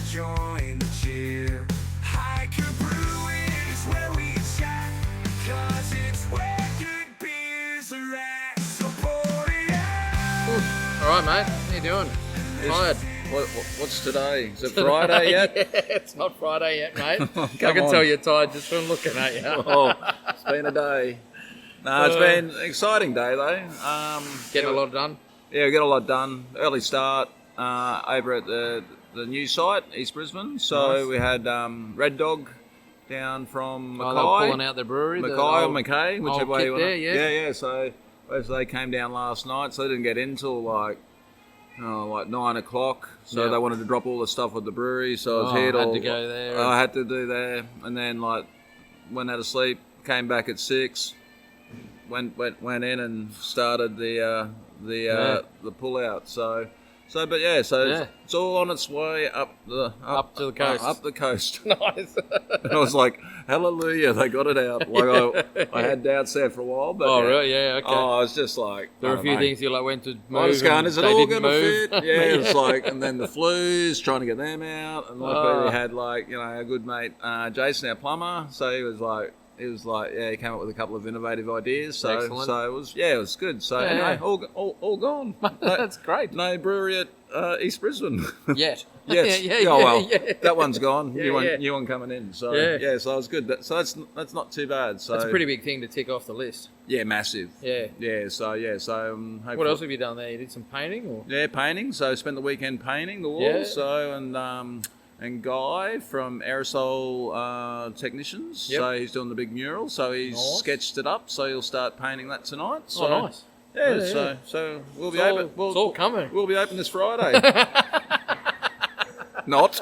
join the cheer. Hiker Brewing is where we chat, 'cause it's where good beers are at. Support it out. All right, mate. How you doing? Tired? What's today? Is it Friday yet? Yeah, it's not Friday yet, mate. I Come can on. tell you're tired just from looking at you. Oh, it's been a day. No, it's been an exciting day though. Getting a lot done. Yeah, we got a lot done. Early start over at the new site, East Brisbane. So Nice. we had Red Dog down from Oh, Mackay. they were pulling out the brewery. Mackay the or old- Mackay, whichever old way kit you want. there, yeah. Yeah. So they came down last night, so they didn't get in till like 9 o'clock. So Yeah. they wanted to drop all the stuff at the brewery. So I was Oh, here had till to go there. I had to do there, and then went out to sleep. Came back at 6. Went in and started the pull out. So it's all on its way up the coast. up the coast. Nice. And I was like, hallelujah, they got it out. Like I had doubts there for a while, but Oh, really? Yeah, okay. Oh, I was just like, There were I a don't few know. things you went to move. I was going, and is it they all didn't going to move. fit? Yeah, it's like, and then the flues, trying to get them out. And luckily Oh. we had a good mate, Jason, our plumber. So he was like, he came up with a couple of innovative ideas. So Excellent. it was good. So Yeah, anyway, yeah. all gone. That's great. No brewery at East Brisbane. Yet. Yes. yeah, Oh, well, yeah. that one's gone. Yeah, New one coming in. So Yeah. so it was good. So that's not too bad. So That's a pretty big thing to tick off the list. yeah, massive. Yeah. So What hopefully- else have you done there? You did some painting, or? Yeah, painting. So I spent the weekend painting the walls. Yeah. So and Guy from Aerosol Technicians. Yep. So he's doing the big mural. So he's Nice. sketched it up. So he'll start painting that tonight. So, Oh, nice. Yeah. Yeah. So we'll be It's all- open. it's all coming. We'll be open this Friday. Not.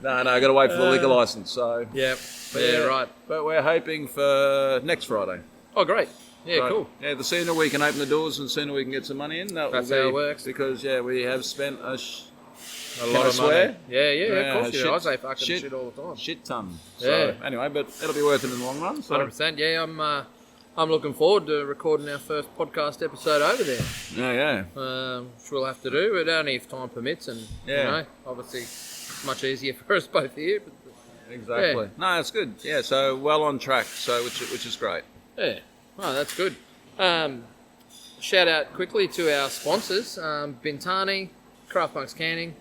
No. I got to wait for the liquor license. So. Yep. But Yeah, right. But we're hoping for next Friday. Oh, great. Yeah, Right. cool. Yeah, the sooner we can open the doors and the sooner we can get some money in, That's will be, how it works. Because we have spent a A Can lot I of swear? money. Yeah, of course you do. I say fucking shit- shit all the time. shit ton. Yeah. So anyway, but it'll be worth it in the long run. So 100%. Yeah, I'm looking forward to recording our first podcast episode over there, yeah. which we'll have to do, but only if time permits, and Yeah. obviously it's much easier for us both here. But Exactly. Yeah. No, it's good. Yeah, so well on track. So which is great. yeah, oh, that's good. Shout out quickly to our sponsors: Bintani, Craft Punks Canning,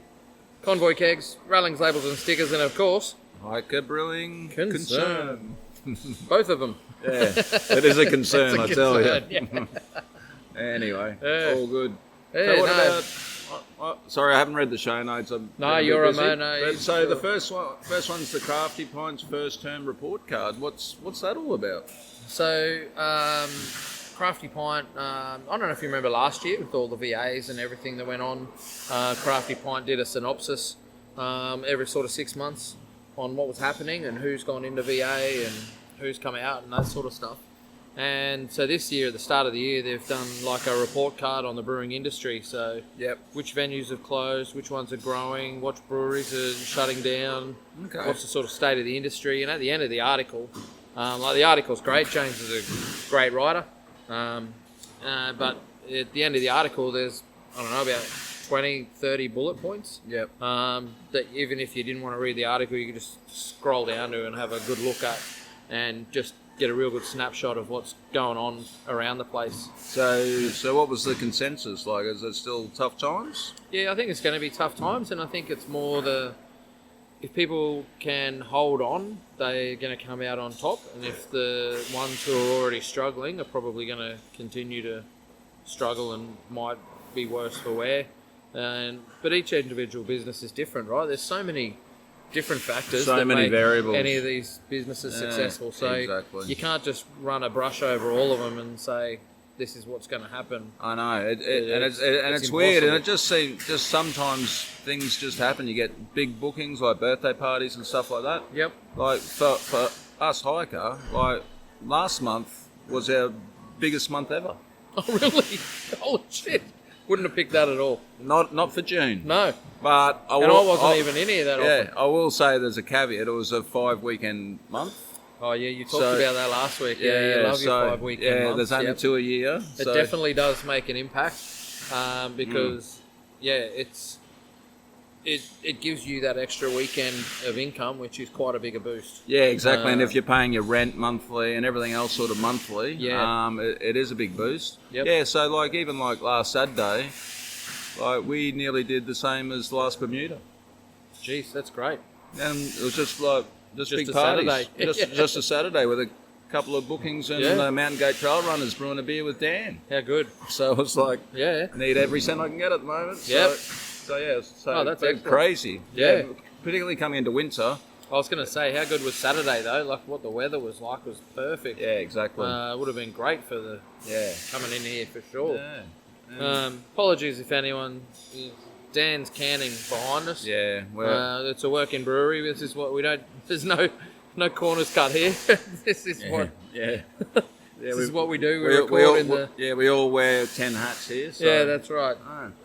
Convoy Kegs, Railings Labels and Stickers, and of course Hiker Brewing Concern. Both of them. Yeah, it is a concern. It's a I tell concern, you. Anyway, Yeah. all good. Yeah, so what no. about? Sorry, I haven't read the show notes. I'm No, been bit you're a busy. man, no, But you- so the first one's the Crafty Pints first term report card. What's that all about? So, Crafty Pint, I don't know if you remember last year with all the VAs and everything that went on. Crafty Pint did a synopsis every sort of 6 months on what was happening and who's gone into VA and who's come out and that sort of stuff. And so this year, at the start of the year, they've done like a report card on the brewing industry. So, Yep. which venues have closed, which ones are growing, which breweries are shutting down, Okay. what's the sort of state of the industry. And at the end of the article, the article's great. James is a great writer. But at the end of the article, there's, I don't know, about 20, 30 bullet points. Yep. That even if you didn't want to read the article, you could just scroll down to and have a good look at and just get a real good snapshot of what's going on around the place. So what was the consensus like? Is it still tough times? Yeah, I think it's going to be tough times, and I think it's more if people can hold on, they're going to come out on top, and if the ones who are already struggling are probably going to continue to struggle and might be worse for wear. But each individual business is different, right? There's so many different factors So that many make variables. any of these businesses Yeah, successful. So exactly. you can't just run a brush over all of them and say this is what's going to happen. I know, and It's it's weird, and impossible. it just sometimes things just happen. You get big bookings like birthday parties and stuff like that. Yep. Like for us hiker, like last month was our biggest month ever. Oh, really? Holy shit. Wouldn't have picked that at all. Not for June. No. But I And I wasn't even in here that Yeah, often. I will say there's a caveat. It was a 5-weekend month. Oh, yeah, you talked So- about that last week. Yeah, you love your 5 weekend yeah, months. there's only Yep. 2 a year. It definitely does make an impact because, yeah, it's it gives you that extra weekend of income, which is quite a bigger boost. Yeah, exactly. And if you're paying your rent monthly and everything else sort of monthly, Yeah. it is a big boost. Yep. Yeah, so like even like last Saturday, like we nearly did the same as last Bermuda, Jeez, that's great. and it was just like just big a parties, Saturday. just a Saturday with a couple of bookings and Yeah. Mountain Gate Trail Runners brewing a beer with Dan. How good. So it's like Yeah. I need every cent I can get at the moment. Yep. So yeah, so Oh, that's but excellent. crazy. Yeah. Particularly coming into winter. I was going to say, how good was Saturday though? Like what the weather was like was perfect. Yeah, exactly. It would have been great for the yeah. coming in here for sure. Yeah. Apologies if anyone. Dan's canning behind us. Yeah. Well, It's a working brewery. This is what we don't. There's no corners cut here. This is what. Yeah. This is what we do. We record in the. Yeah, we all wear 10 hats here. So. Yeah, that's right.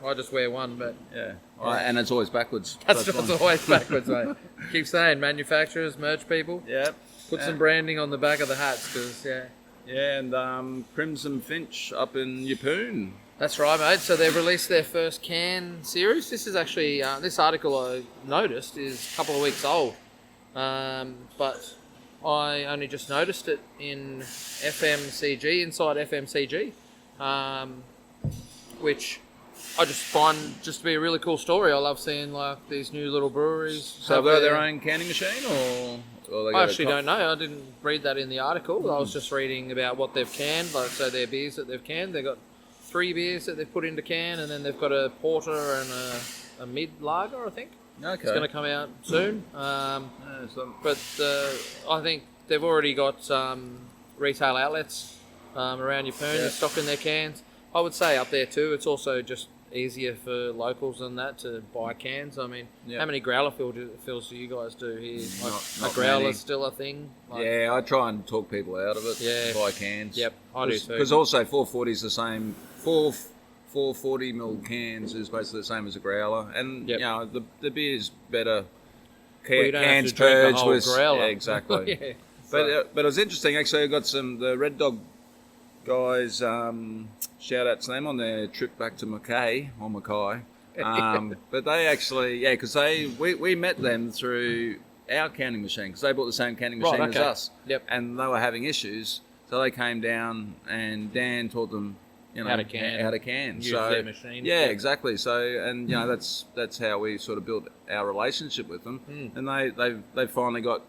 Oh, I just wear one, but yeah. And it's always backwards. that's one. always backwards, mate. Keep saying, manufacturers, merch people, Yeah. put some branding on the back of the hats, because Yeah, and Crimson Finch up in Yeppoon. that's right, mate. So they've released their first can series. This is actually this article I noticed is a couple of weeks old, but I only just noticed it in FMCG, inside FMCG, which I just find just to be a really cool story. I love seeing like these new little breweries. So have have they their own canning machine or they I got a actually co- don't know. I didn't read that in the article. I was just reading about what they've canned. Like, so their beers that they've canned, they've got 3 beers that they've put into can, and then they've got a porter and a mid lager, I think. Okay. It's going to come out soon. But I think they've already got retail outlets around Yeppoon. They're stocking their cans. I would say up there too. It's also just easier for locals than that to buy cans. I mean, how many growler fills do you guys do here? Like, Not a growler's many. still a thing? Like, Yeah, I try and talk people out of it. Yeah. Buy cans. Yep, I do too. Because also 440 is the same. 440 ml cans is basically the same as a growler, and Yep. you know the beer's better. Well, you don't have Cans to drink a purged whole with growler. yeah, exactly. Yeah. But it was interesting actually. I got the Red Dog guys. Shout out to them on their trip back to Mackay. But they actually because we met them through our canning machine because they bought the same canning Right, machine as okay. us. Yep. And they were having issues, so they came down and Dan taught them. You know, How to can. How to can. Use So their machine. yeah, Yep. exactly. So and you know that's how we sort of built our relationship with them. Hmm. And they finally got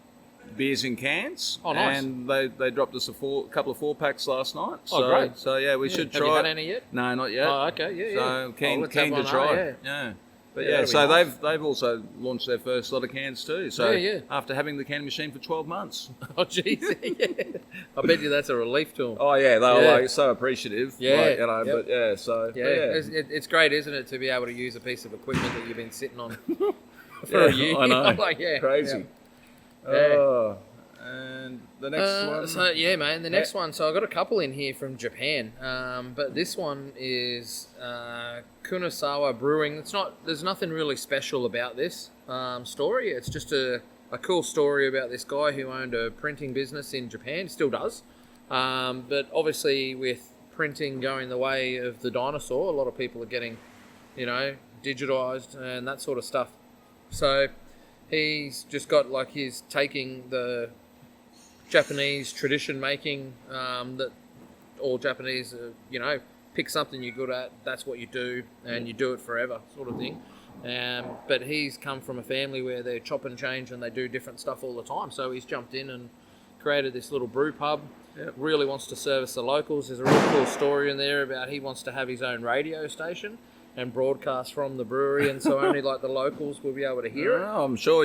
beers in cans. Oh, nice. And they dropped us a couple of 4-packs last night. Oh, So, great. So yeah, we should Have try. you had any yet? No, not yet. Oh, okay. Yeah, yeah. So keen, let's have keen to one, try. yeah. But Yeah, yeah, that'd so be nice. they've also launched their first lot of cans too. So Yeah. after having the canning machine for 12 months. Oh, jeez. Yeah. I bet you that's a relief to them. Oh yeah, they were Yeah. like so appreciative. Yeah, Like, you know. yep. But yeah, so Yeah, but It's great, isn't it, to be able to use a piece of equipment that you've been sitting on for a year. I know. I'm like, yeah, Crazy. Yeah. Oh, and the next one. So yeah, man, the next one. So I got a couple in here from Japan, but this one is Kunasawa Brewing. It's not. There's nothing really special about this story. It's just a cool story about this guy who owned a printing business in Japan. Still does, but obviously with printing going the way of the dinosaur, a lot of people are getting, digitized and that sort of stuff. So he's just got he's taking the Japanese tradition making that all Japanese, pick something you're good at, that's what you do, and you do it forever, sort of thing. But he's come from a family where they chop and change and they do different stuff all the time. So he's jumped in and created this little brew pub. Yep. Really wants to service the locals. There's a really cool story in there about he wants to have his own radio station and broadcast from the brewery, and so only the locals will be able to hear it. Oh, I'm sure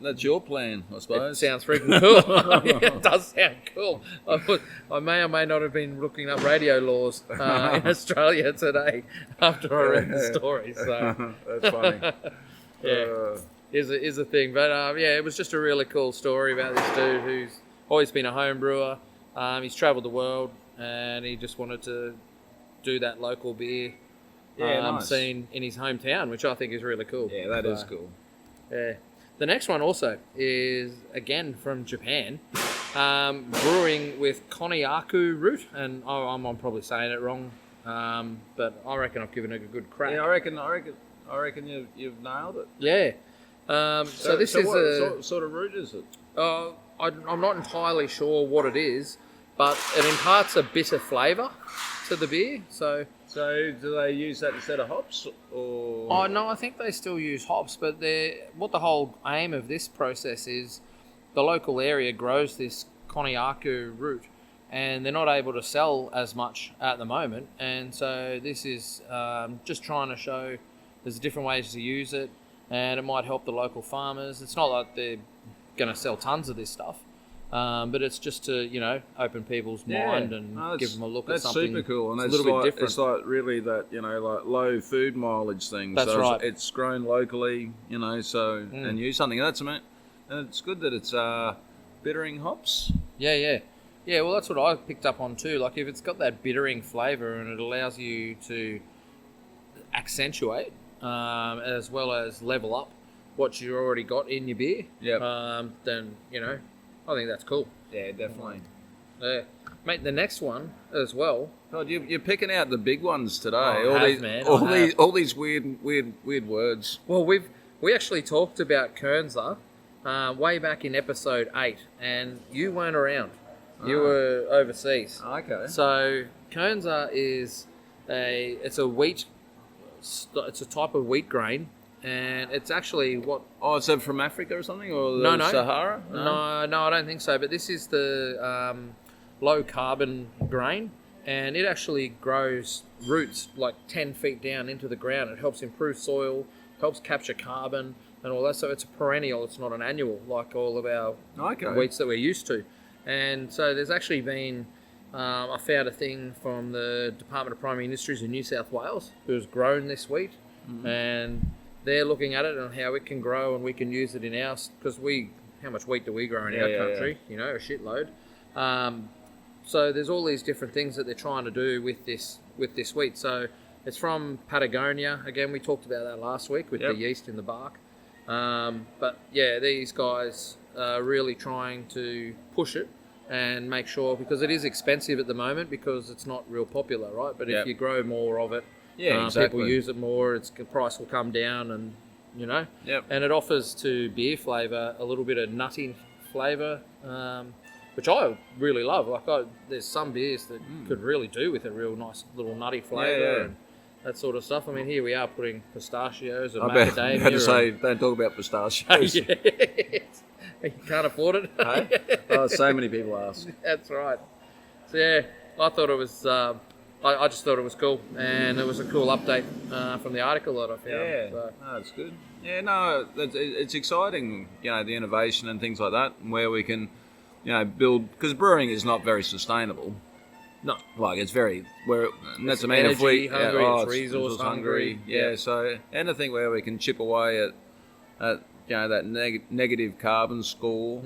that's your plan, I It suppose. sounds freaking cool. Yeah, it does sound cool. I may or may not have been looking up radio laws in Australia today after I read the story. So That's funny. yeah, is a thing. But it was just a really cool story about this dude who's always been a home brewer. He's travelled the world and he just wanted to do that local beer Nice. scene in his hometown, which I think is really cool. Yeah, that is cool. Yeah. The next one also is, again, from Japan, brewing with Koniaku root, and I'm probably saying it wrong, but I reckon I've given it a good crack. Yeah, I reckon I reckon you've nailed it. Yeah. So this is what sort of root is it? I'm not entirely sure what it is, but it imparts a bitter flavour to the beer. So do they use that instead of hops, or? oh no, I think they still use hops, but what the whole aim of this process is, the local area grows this Koniaku root, and they're not able to sell as much at the moment, and so this is just trying to show there's different ways to use it, and it might help the local farmers. It's not like they're going to sell tons of this stuff, but it's just to open people's mind and give them a look at something. That's super cool, and it's it's a little bit different. It's like really that like low food mileage thing. That's so right. It's grown locally, and use something. That's and it's good that it's bittering hops. Yeah. Well, that's what I picked up on too. Like if it's got that bittering flavour and it allows you to accentuate as well as level up what you already got in your beer. Then I think that's cool. Yeah, definitely. Yeah, mate. The next one as well. God, you're picking out the big ones today. All these weird words. Well, we actually talked about Kernza way back in episode 8, and you weren't around. You were overseas. Okay. So Kernza is it's a type of wheat grain, and it's actually what. Oh, is it from Africa or something, or No. Sahara? No, I don't think so. But this is the low carbon grain, and it actually grows roots like 10 feet down into the ground. It helps improve soil, helps capture carbon and all that. So it's a perennial. It's not an annual like all of our wheats that we're used to. And so there's actually been, I found a thing from the Department of Primary Industries in New South Wales who's grown this wheat, and they're looking at it and how it can grow and we can use it in ours, because how much wheat do we grow in our country? A shitload. So there's all these different things that they're trying to do with this wheat. So it's from Patagonia. Again, we talked about that last week with the yeast in the bark. But yeah, these guys are really trying to push it and make sure, because it is expensive at the moment because it's not real popular, right? But if you grow more of it, people use it more, the price will come down, and and it offers to beer flavour a little bit of nutty flavour, which I really love. Like there's some beers that could really do with a real nice little nutty flavour and that sort of stuff. I mean, here we are putting pistachios and macadamia. I had to say, don't talk about pistachios. You can't afford it. Hey? Oh, so many people ask. That's right. So yeah, I thought it was. I just thought it was cool, and it was a cool update from the article that I found. Yeah, so. No, it's good. Yeah, no, it's exciting. The innovation and things like that, where we can, build, because brewing is not very sustainable. No, like it's very that's the main. Energy hungry, it's resource hungry. Yeah, so anything where we can chip away at that negative carbon score,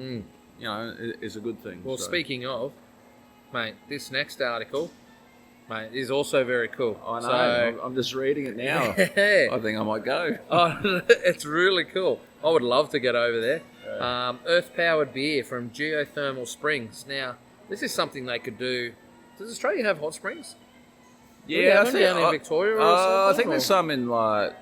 is a good thing. Well, speaking of, mate, this next article, mate, is also very cool. I know. So, I'm just reading it now. Yeah. I think I might go. Oh, it's really cool. I would love to get over there. Yeah. Earth-powered beer from Geothermal Springs. Now, this is something they could do. Does Australia have hot springs? Yeah, I think down in Victoria or something. I think there's some in like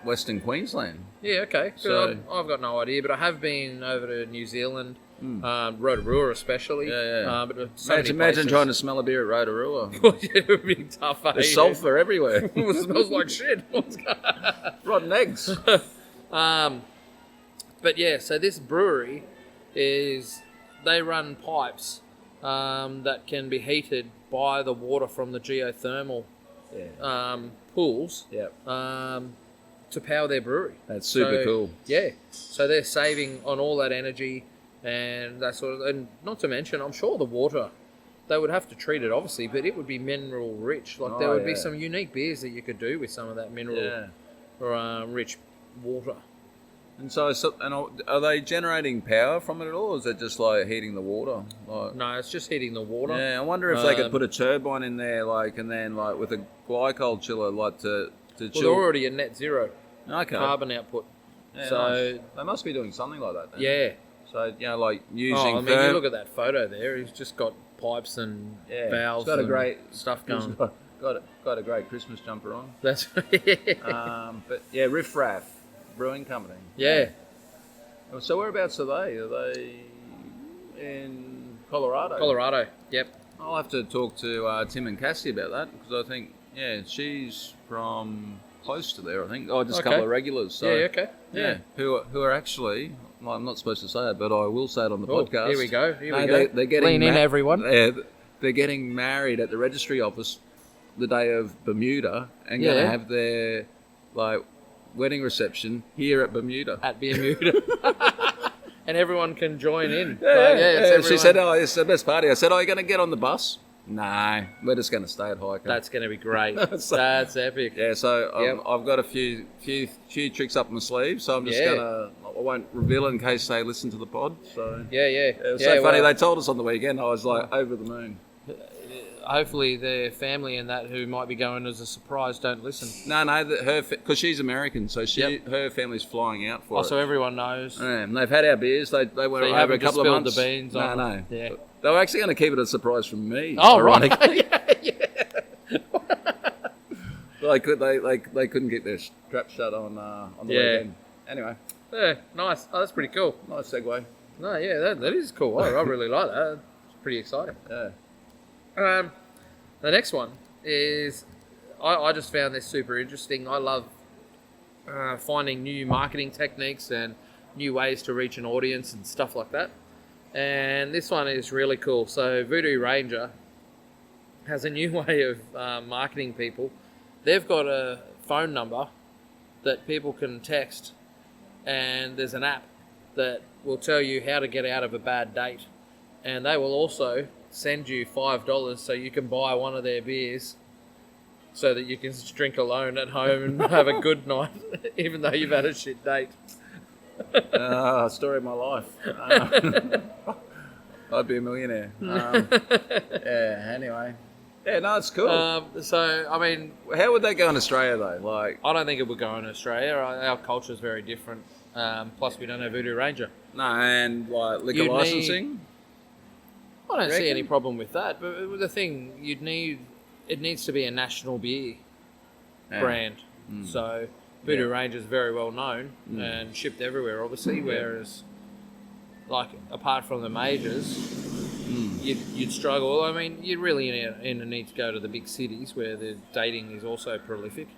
Western Queensland. Yeah, okay. So I've got no idea, but I have been over to New Zealand, Rotorua especially. Yeah. But imagine trying to smell a beer at Rotorua. It would be tough. There's sulphur everywhere. It smells like shit. Rotten eggs. But yeah, so this brewery they run pipes that can be heated by the water from the geothermal pools to power their brewery. That's super cool. Yeah, so they're saving on all that energy and that sort of, and not to mention, I'm sure the water, they would have to treat it obviously, but it would be mineral rich. Like there would be some unique beers that you could do with some of that mineral rich water. And so, are they generating power from it at all, or is it just like heating the water? No, it's just heating the water. Yeah, I wonder if they could put a turbine in there, and then with a glycol chiller, to chill. Well, they're already at net zero carbon output. Yeah, so nice. They must be doing something like that then. Yeah. So, using... I mean, you look at that photo there, he's just got pipes and valves got and stuff going. Got got a great Christmas jumper on. That's But yeah, Riff Raff Brewing Company. yeah. So whereabouts are they? Are they in Colorado? Colorado. Yep. I'll have to talk to Tim and Cassie about that because I think she's from close to there. I think just a couple Okay. of regulars. So, Yeah. Okay. yeah, who are actually. Well, I'm not supposed to say it, but I will say it on the Oh, podcast. here we go. Here we No, go. They're getting Lean in, everyone. They're getting married at the registry office the day of Bermuda and going to have their wedding reception here at Bermuda. At Bermuda. And everyone can join in. Yeah. She said, it's the best party. I said, are you going to get on the bus? No, we're just going to stay at Hiker. That's going to be great. So- That's epic. Yeah, so Yep. I've got a few tricks up my sleeve, so I'm just I won't reveal it in case they listen to the pod. So Yeah. it was so funny. They told us on the weekend. I was like over the moon. Hopefully their family and that who might be going as a surprise don't listen. No, because she's American, so her family's flying out for it. So everyone knows. Yeah, and they've had our beers. They went So you over a haven't just couple of spilled months. the beans No. on Yeah. They were actually going to keep it a surprise from me. Oh, right. ironically. Yeah. They couldn't get their strap shut on the weekend. Anyway, Yeah, nice. Oh, that's pretty cool. nice segue. No, yeah, that is cool. I really like that. It's pretty exciting. Yeah. The next one is, I just found this super interesting. I love finding new marketing techniques and new ways to reach an audience and stuff like that. And this one is really cool. So Voodoo Ranger has a new way of marketing people. They've got a phone number that people can text, and there's an app that will tell you how to get out of a bad date. And they will also send you $5 so you can buy one of their beers so that you can just drink alone at home and have a good night, even though you've had a shit date. Story of my life. I'd be a millionaire. Anyway. Yeah, no, it's cool. So, I mean, How would that go in Australia, though? I don't think it would go in Australia. Our culture is very different. Plus, we don't have Voodoo Ranger. No, and liquor You'd licensing? I don't see Reckon? any problem with that. But the thing, it needs to be a national beer brand. So Voodoo Ranger is very well known and shipped everywhere, obviously. Whereas, apart from the majors, you'd struggle. I mean, you'd really need to go to the big cities where the dating is also prolific.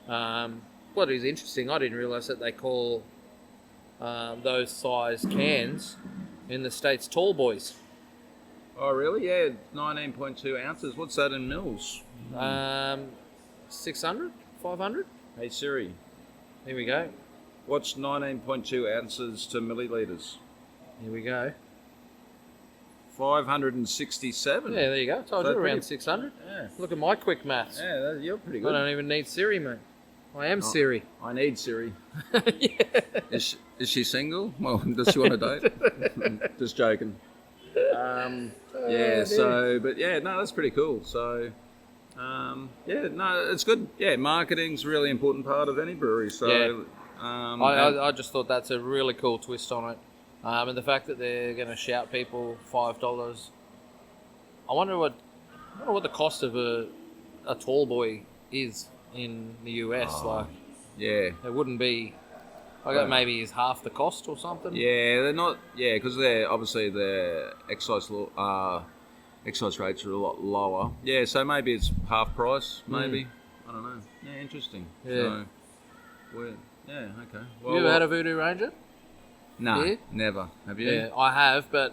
What is interesting, I didn't realise that they call those size cans in the States tall boys. Oh, really? Yeah, 19.2 ounces. What's that in mils? 600? 500? Hey, Siri, Here we go. what's 19.2 ounces to millilitres? Here we go. 567. Yeah, there you go. Told So you around pretty- 600. Yeah, Look at my quick maths. you're pretty I good. don't even need Siri, mate. I am Siri. I need Siri. Yeah. Is she single? Well, does she want a date? Just joking. That's pretty cool. So, it's good. Yeah, marketing's a really important part of any brewery. So, Yeah. and- I just thought that's a really cool twist on it. And the fact that they're going to shout people $5. I wonder what the cost of a tall boy is in the US. yeah. It wouldn't be. That maybe is half the cost or something. Yeah, they're not. Yeah, because their excise rates are a lot lower. Yeah, so maybe it's half price. Maybe I don't know. Yeah, interesting. Yeah. So, okay. Have you ever had a Voodoo Ranger? No, beer? never. Have you? Yeah, I have, but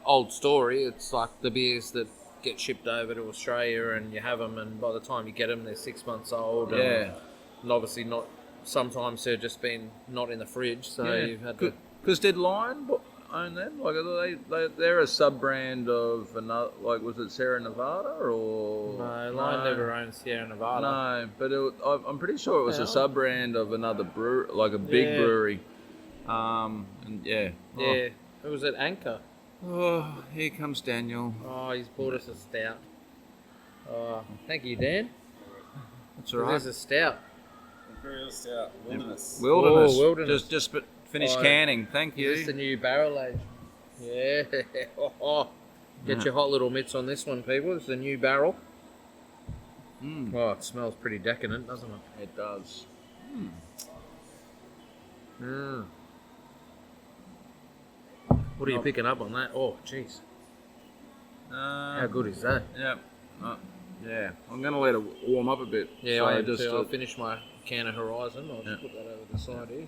old story. It's like the beers that get shipped over to Australia, and you have them, and by the time you get them, they're 6 months old. Yeah. And obviously not. Sometimes they're just been not in the fridge, so you've had to. Because did Lion own them? They're a sub brand of another. Was it Sierra Nevada or? No, Lion never owned Sierra Nevada. No, but I'm pretty sure it was a Yeah. sub brand of another brewery, like a big Yeah. brewery. And yeah. Yeah, who was it? Anchor. Oh, here comes Daniel. Oh, he's bought us a stout. Oh, thank you, Dan. That's all right. There's a stout. Imperial Stout, Wilderness. Wilderness. Oh, Wilderness. Just finished Oh, canning. Thank you. Is this the new barrel age? Yeah. Get your hot little mitts on this one, people. It's the new barrel. Oh, it smells pretty decadent, doesn't it? It does. What are you picking up on that? Oh, jeez. How good is that? Yeah. Yeah. I'm going to let it warm up a bit. Yeah, So I am just too. to- I'll finish my can of Horizon. I'll just put that over the side here.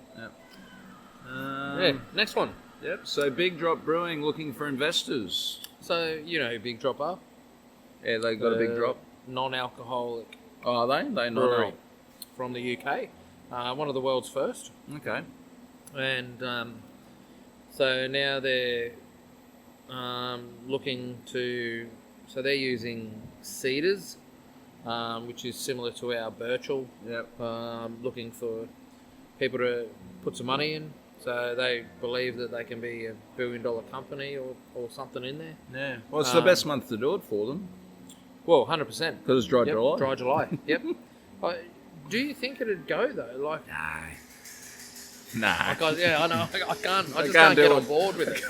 Yeah. Next one. Yep. So Big Drop Brewing looking for investors. So, you know who Big Drop are? Yeah, they got a big drop. Non-alcoholic Oh, are they? They brewery not. from the UK. One of the world's first. Okay. And so now they're looking to... So they're using cedars, which is similar to our Birchall. Yep. Looking for people to put some money in. So they believe that they can be a $1 billion company or something in there. Yeah. Well, it's the best month to do it for them Well, 100%. because it's dry Yep, July. Dry July. Yep. Do you think it'd go though? Like, Nah. like I know. I can't. I just can't can't do get it. on board with it.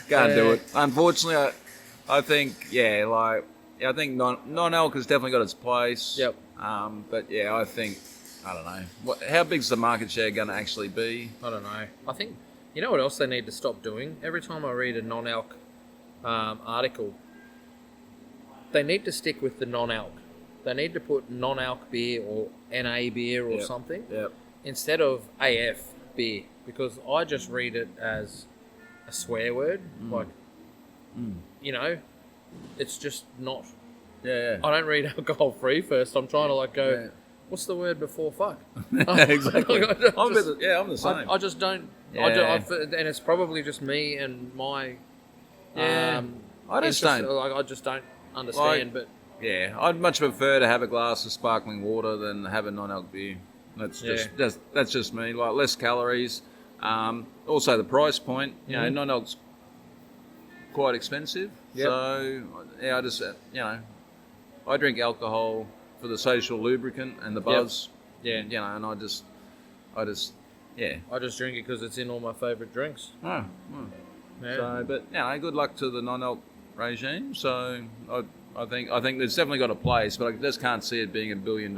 Can't do it. Unfortunately, I think I think non-alc has definitely got its place. Yep. But yeah, I think I don't know. How big's the market share going to actually be? I don't know. I think you know what else they need to stop doing. Every time I read a non-alc article, they need to stick with the non-alc. They need to put non-alc beer or NA beer or something Yep. instead of AF beer, because I just read it as a swear word. Like, you know, it's just not. Yeah. I don't read alcohol free first. I'm trying to like go. Yeah. What's the word before fuck? Exactly. I just- I'm the same. I just don't. Yeah. And it's probably just me and my. Yeah. I just interest. don't. Like, I just don't understand. But Yeah, I'd much prefer to have a glass of sparkling water than have a non-alc beer. That's just me. Like less calories. Also the price point. You know, non-alc's quite expensive. Yep. So yeah, I just I drink alcohol for the social lubricant and the buzz. yeah, You know, and I just yeah. I just drink it because it's in all my favourite drinks. Oh, Yeah. So, but good luck to the non-alc regime. So I think it's definitely got a place, but I just can't see it being $1 billion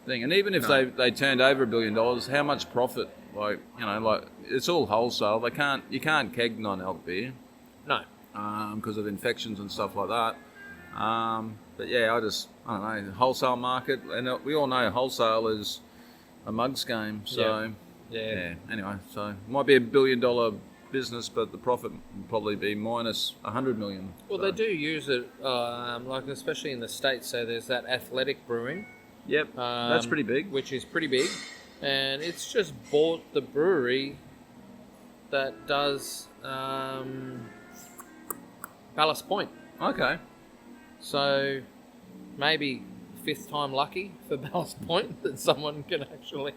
thing. And even if they turned over $1 billion, how much profit? Like it's all wholesale. You can't keg non-alc beer No. because of infections and stuff like that. But yeah, I don't know, wholesale market, and we all know wholesale is a mugs game. So Yeah. anyway, so it might be $1 billion business, but the profit will probably be minus 100 million. Well, So, they do use it, like especially in the States. So there's that Athletic Brewing. Yep, that's pretty big. Which is pretty big, and it's just bought the brewery that does Ballast Point. Okay. So maybe fifth time lucky for Ballast Point that someone can actually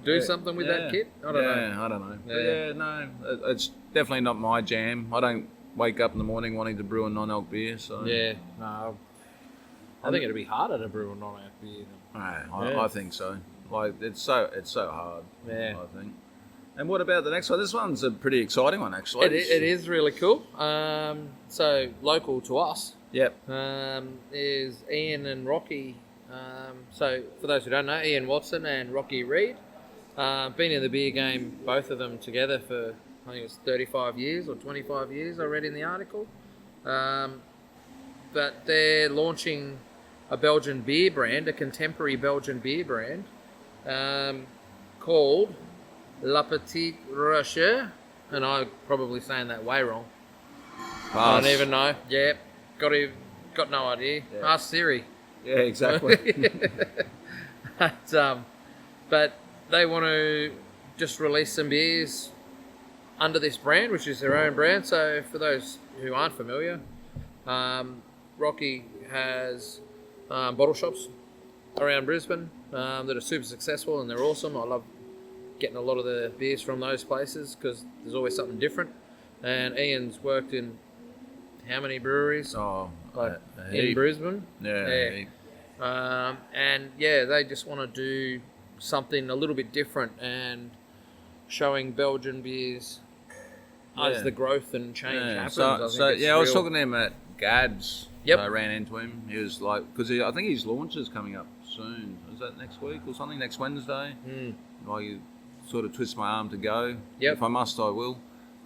do something with that kit. I don't know. I don't know. But Yeah. no, it's definitely not my jam. I don't wake up in the morning wanting to brew a non-alc beer. So Yeah, no. I think it'd be harder to brew a non-alc beer. I think so. Like it's so hard. Yeah. I think. And what about the next one? This one's a pretty exciting one, actually. It is really cool. So local to us Yep. is Ian and Rocky. So for those who don't know, Ian Watson and Rocky Reed. Been in the beer game, both of them together for, I think it's 35 years or 25 years, I read in the article. But they're launching a Belgian beer brand, a contemporary Belgian beer brand, called La Petite Rocher. And I'm probably saying that way wrong. I don't even know. Yep. Got no idea. Yeah. Ask Siri. Yeah, exactly. But they want to just release some beers under this brand, which is their own brand. So for those who aren't familiar, Rocky has bottle shops around Brisbane that are super successful, and they're awesome. I love getting a lot of the beers from those places because there's always something different. And Ian's worked in how many breweries? Oh, a In heap. Brisbane. Yeah. Yeah. a heap. And yeah, they just want to do something a little bit different and showing Belgian beers as Yeah. the growth and change Yeah. happens. So I think it's I was real- talking to him at Gad's Yep. I ran into him. He was like, because I think his launch is coming up soon. Is that next week or something? Next Wednesday? I sort of twist my arm to go. Yep. If I must, I will.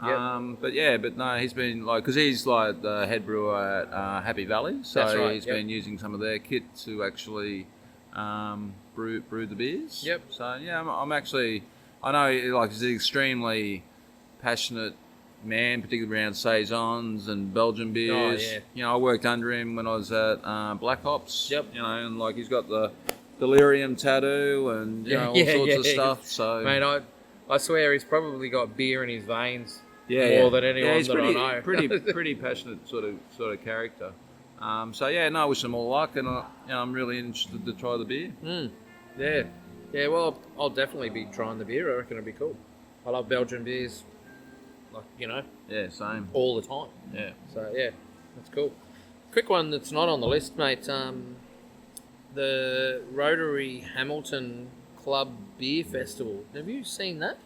Yep. But no, he's been like, because he's like the head brewer at Happy Valley, so That's right, he's yep. been using some of their kit to actually brew the beers. Yep. So yeah, I'm actually, I know like he's an extremely passionate man, particularly around saisons and Belgian beers. Oh, yeah. You know, I worked under him when I was at Black Ops. Yep. You know, and like he's got the delirium tattoo and you know all sorts of stuff. So Mate, I swear he's probably got beer in his veins yeah, more than anyone he's that pretty, I know. pretty passionate sort of character. So yeah, no, I wish him all luck, and I'm really interested to try the beer. Yeah. Yeah, well, I'll definitely be trying the beer. I reckon it'll be cool. I love Belgian beers, like, you know, Yeah, same. all the time. Yeah. So, yeah, that's cool. Quick one that's not on the list, mate. The Rotary Hamilton Club Beer Festival. Have you seen that?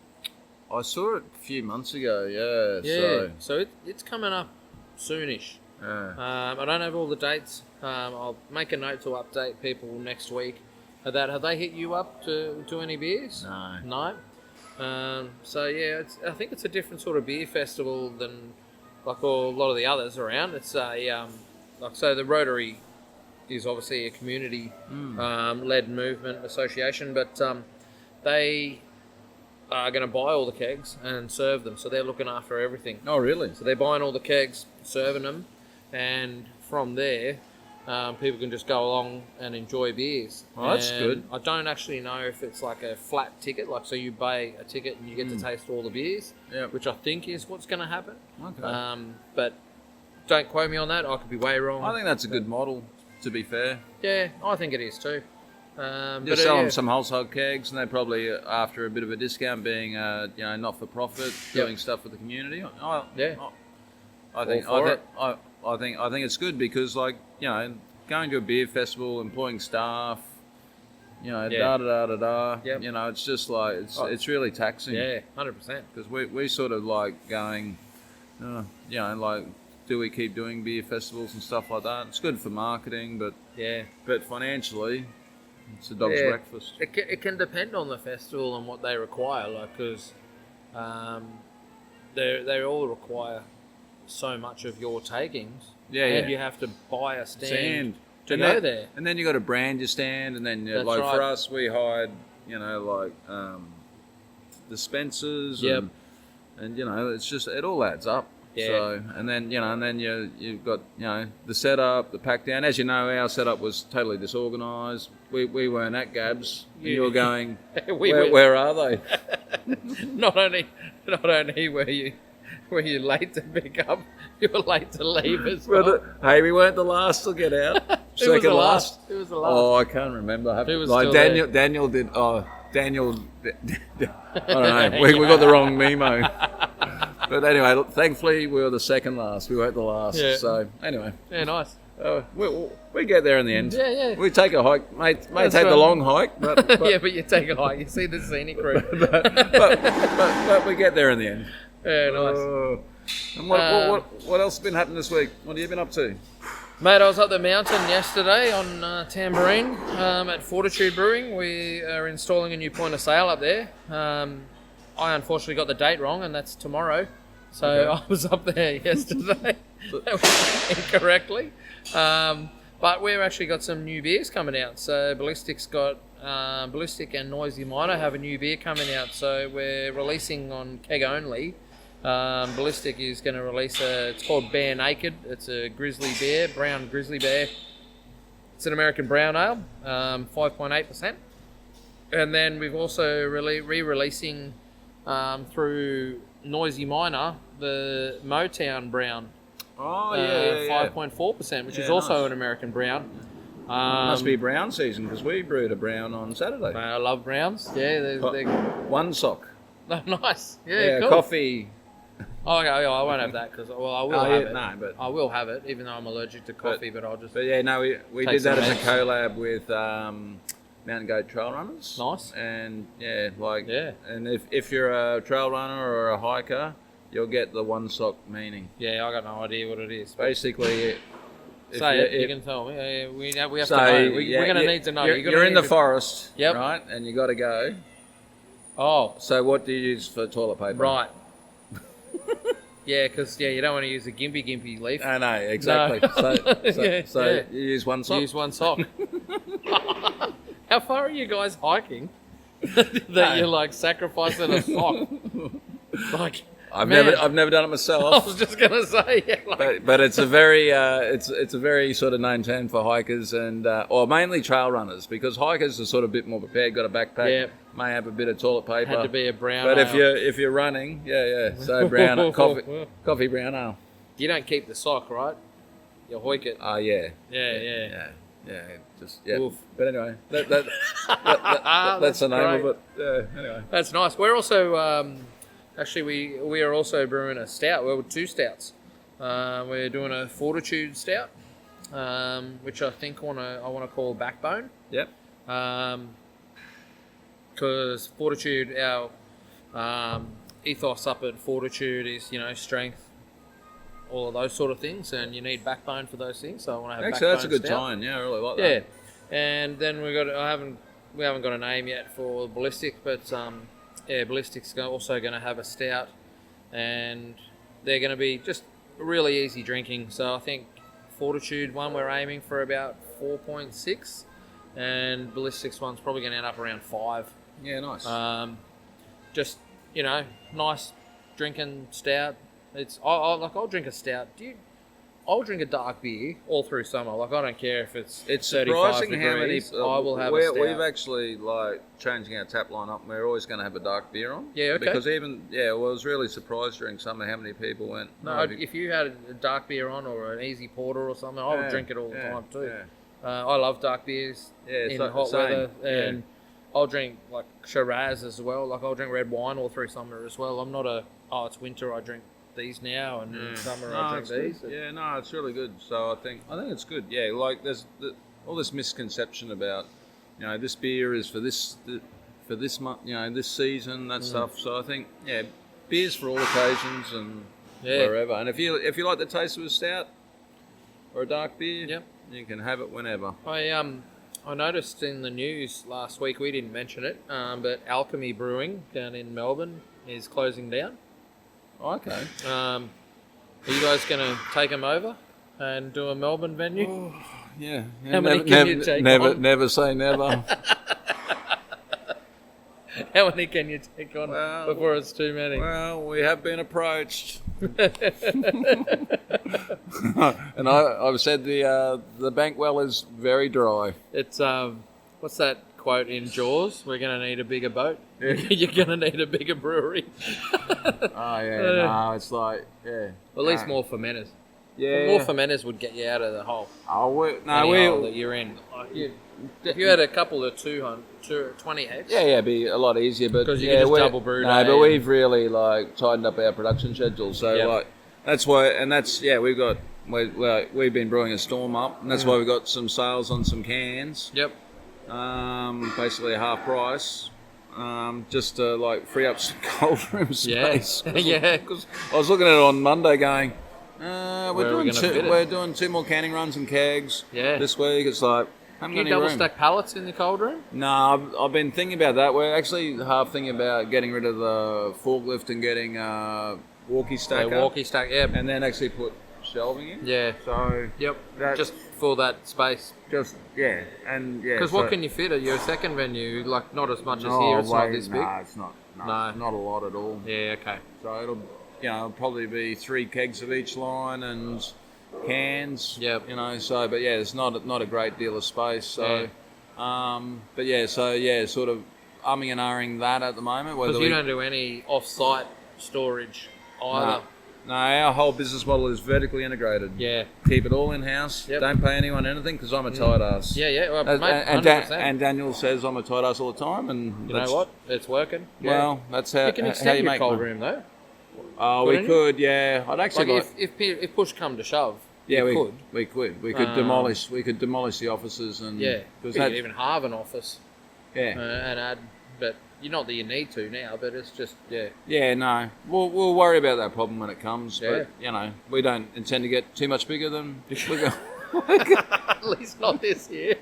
I saw it a few months ago. Yeah. Yeah. So it's coming up soonish. Yeah. I don't have all the dates. I'll make a note to update people next week. Have they hit you up to do any beers? No. No. So yeah, I think it's a different sort of beer festival than like a lot of the others around. It's a like so the Rotary is obviously a community led movement association, but they are going to buy all the kegs and serve them. So they're looking after everything. Oh, really? So they're buying all the kegs, serving them, and from there, people can just go along and enjoy beers. Oh, that's good. I don't actually know if it's like a flat ticket, like so you buy a ticket and you get to taste all the beers, Yep. which I think is what's going to happen. Okay. But don't quote me on that. I could be way wrong. I think that's a good model, to be fair. Yeah, I think it is too. But Just sell yeah. them some household kegs, and they probably, after a bit of a discount, being not for profit, doing stuff for the community. I think All for I think it's good because, like, you know, going to a beer festival, employing staff, you know, Yep. you know, it's just like it's really taxing. Yeah, 100%. Because we sort of like going, you know, like, do we keep doing beer festivals and stuff like that? It's good for marketing, but financially, it's a dog's breakfast. It can depend on the festival and what they require, like, because they all require so much of your takings. And you have to buy a stand to go there. And then you got to brand your stand, and then That's like right. for us, we hired, you know, like dispensers, and you know, it's just it all adds up. Yeah. So and then you've got, you know, the setup, the pack down. As you know, our setup was totally disorganised. We weren't at Gabs. You were going. Where are they? Not only were you late to pick up, you were late to leave as well. Hey, we weren't the last to get out. Who was the last? Who was the last? Oh, I can't remember. Who was like still Daniel. there? Daniel did. Oh, Daniel. I don't know. We got the wrong memo. But anyway, thankfully we were the second last. We weren't the last. Yeah. So anyway, Yeah, nice. we get there in the end. Yeah. We take a hike, may take That's the right. long hike, but Yeah, but you take a hike, you see the scenic route. but we get there in the end. Yeah, nice. And what else has been happening this week? What have you been up to? Mate, I was up the mountain yesterday on Tambourine at Fortitude Brewing. We are installing a new point of sale up there. I unfortunately got the date wrong, and that's tomorrow. So I was up there yesterday incorrectly. But we've actually got some new beers coming out. So Ballistic and Noisy Miner have a new beer coming out. So we're releasing on keg only. Ballistic is going to release it's called Bare Naked. It's a grizzly beer, brown grizzly beer. It's an American brown ale, 5.8%. And then we've also re-releasing through Noisy Miner the Motown brown. Oh, yeah. 5.4%, which is Yeah, also nice. an American brown. Must be brown season because we brewed a brown on Saturday. I love browns. Yeah, they're One sock. nice. Yeah, cool. Coffee. Oh, okay, I won't have that because I will Oh, have yeah, it. no, but- I will have it, even though I'm allergic to coffee. But I'll just But yeah, no, we Take did that some as a meds. collab with Mountain Goat Trail Runners. Nice. And and if you're a trail runner or a hiker, you'll get the one sock meaning. Yeah, I got no idea what it is. Basically, Say you- it. You if- can tell me. We have to So, know. yeah, We're going to need to know. You're in the forest, Yep. right? And you got to go. Oh, So what do you use for toilet paper? right. Yeah, because you don't want to use a gimpy leaf. I know, exactly. No. So Yeah. you use one sock? Use one sock. How far are you guys hiking that you're like sacrificing a sock? Like, I've man. never done it I myself. was just gonna say, yeah, like, But it's a very it's a very sort of known term for hikers and or mainly trail runners, because hikers are sort of a bit more prepared, got a backpack, Yeah. may have a bit of toilet paper. had to be a brown. But ale. if you're running, so brown coffee brown ale. You don't keep the sock, right? You hoik it. Oh yeah. Yeah. Just Oof. But anyway, that's That's the name of great. it. Yeah. Anyway. That's nice. We're also actually we are also brewing a stout. Well, two stouts. We're doing a Fortitude stout, which I think I want to call Backbone. Yep. Because Fortitude, our ethos up at Fortitude is strength, all of those sort of things, and you need backbone for those things. So I want to have Actually, that's a Backbone good stout. time. Yeah, I really like Yeah, that. and then we haven't got a name yet for Ballistic, but Ballistic's also going to have a stout, and they're going to be just really easy drinking. So I think Fortitude one we're aiming for about 4.6, and Ballistic's one's probably going to end up around 5. Yeah, nice. Just nice drinking stout. I'll drink a stout. I'll drink a dark beer all through summer. Like, I don't care if it's 35 surprising how many. degrees. I will have a stout. We've actually changing our tap line up. We're always going to have a dark beer on. Yeah, okay. Because I was really surprised during summer how many people went. No, if you had a dark beer on or an easy porter or something, I would drink it all the time too. Yeah. I love dark beers in hot same. weather, and Yeah. I'll drink like Shiraz as well. Like, I'll drink red wine all through summer as well. I'm not it's winter, I drink these now, and in summer I drink these. Good. Yeah, no, it's really good. So I think it's good. Yeah, like there's all this misconception about this beer is for this month, this season, that stuff. So I think beers for all occasions and wherever. And if you like the taste of a stout or a dark beer, Yep. you can have it whenever. I noticed in the news last week, we didn't mention it, but Alchemy Brewing down in Melbourne is closing down. Oh, okay. Are you guys going to take them over and do a Melbourne venue? Yeah. How many can you take on? Never say never. How many can you take on Well, before it's too many? Well, we have been approached. And I've said the bank well is very dry. It's what's that quote in Jaws? We're going to need a bigger boat. You're going to need a bigger brewery. Oh yeah, no, it's like At least more fermenters. Yeah, More fermenters would get you out of the hole. Oh, Any hole that you're in. If you had a couple of 20 hex. it'd be a lot easier. But 'Cause you can just we're- double brew No, day but and- we've really tightened up our production schedule. So Yep. that's why, and that's we've been brewing a storm up, and that's why we've got some sales on some cans. Yep. Basically a half price. Just to free up some cold room space. Yeah. Because I was looking at it on Monday, going, Where are we gonna fit it? we're doing 2 more canning runs and kegs. Yeah. This week. It's like, haven't Can got you any double room. stack pallets in the cold room? No, I've been thinking about that. We're actually half thinking about getting rid of the forklift and getting walkie stacker, Walkie stack, yeah. and then actually put shelving in. Yeah. So Yep. That's- Just for that space. because What can you fit at your second venue? Like, not as much as here. It's not this big. No, it's not. No, No. not a lot at all. Yeah. Okay. So it'll probably be 3 kegs of each line and cans. Yep. So but it's not a great deal of space. So, sort of umming and ahhing that at the moment. Because you don't do any off-site storage either. No, our whole business model is vertically integrated. Yeah. Keep it all in house. Yep. Don't pay anyone anything because I'm a tight ass. Yeah. Well, And, mate, and, 100%. and Daniel says I'm a tight ass all the time, and you know what? It's working. Yeah. Well, that's how You can how extend you your make cold money. room though. Oh, we Couldn't you? could, yeah. I'd actually Like, if push come to shove, yeah, you could. we could. We could demolish the offices and Yeah. because You could even halve an office yeah. and add, but not that you need to now, but it's just Yeah, no. We'll worry about that problem when it comes. Yeah. But we don't intend to get too much bigger than we go. At least not this year.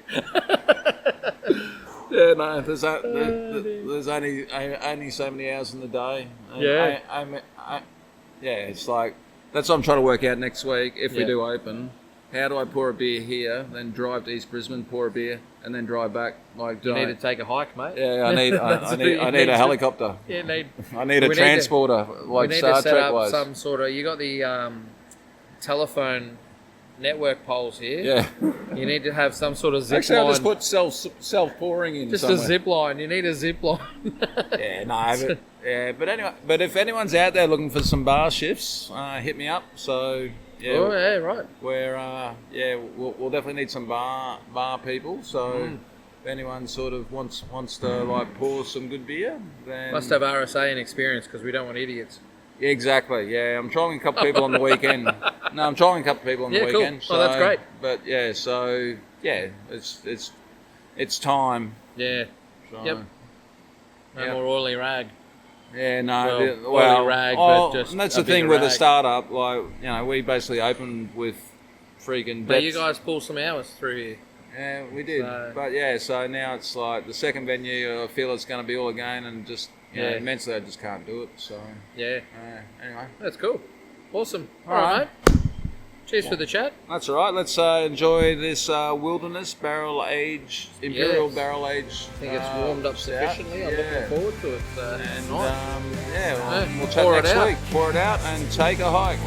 Yeah, no, there's only so many hours in the day. And Yeah. yeah, it's like that's what I'm trying to work out next week if we Yeah. do open. How do I pour a beer here, then drive to East Brisbane, pour a beer, and then drive back? Like, You need to take a hike, mate. yeah, I need That's what you I need need to- a helicopter. Yeah, I need a we need to- transporter, we like need Star to set Trek up wise. some sort of. You got the telephone network poles here. Yeah. You need to have some sort of zip Actually, I'll line. just put self pouring in. Just somewhere. a zip line. You need a zip line. Yeah, no, but anyway, but if anyone's out there looking for some bar shifts, hit me up. So yeah, Oh yeah, right. we'll definitely need some bar people. So if anyone sort of wants to like pour some good beer, then Must have RSA and experience because we don't want idiots. Yeah, exactly. Yeah, I'm trying a couple people on the weekend. No, I'm trying a couple people on the Yeah, cool. weekend. Oh, that's great. But yeah, so yeah, it's time. Yeah. So, Yep. No Yep. more oily rag. Yeah, no. Well, oily rag, but just and that's a the thing bigger with a rag. startup. Like, we basically opened with freaking. But you vets. guys pull some hours through here. Yeah, we did. So- But yeah, so now it's like the second venue. I feel it's going to be all again, and just Yeah. mentally, I just can't do it. So Yeah. anyway, That's cool. Awesome. All All right, right. mate. Cheers for the chat. that's all right. Let's enjoy this wilderness barrel aged imperial Yes. barrel aged. I think it's warmed up sufficiently. I'm looking forward to it. And Nice. yeah, Yeah, we'll chat pour it next out. week. Pour it out and take a hike.